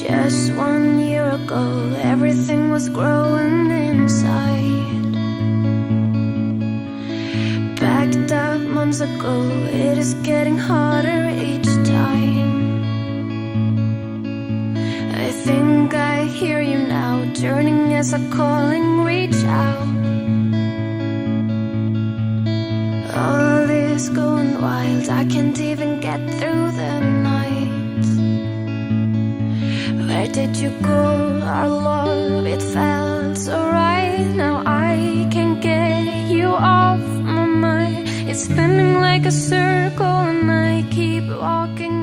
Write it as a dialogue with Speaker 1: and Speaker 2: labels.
Speaker 1: Just 1 year ago, everything was growing inside. Backed up months ago, it is getting harder each time. I think I hear you now, turning as a calling, reach out. All is going wild, I can't even get through the night. Where did you go, our love, it felt so right. Now I can't get you off my mind. It's spinning like a circle and I keep walking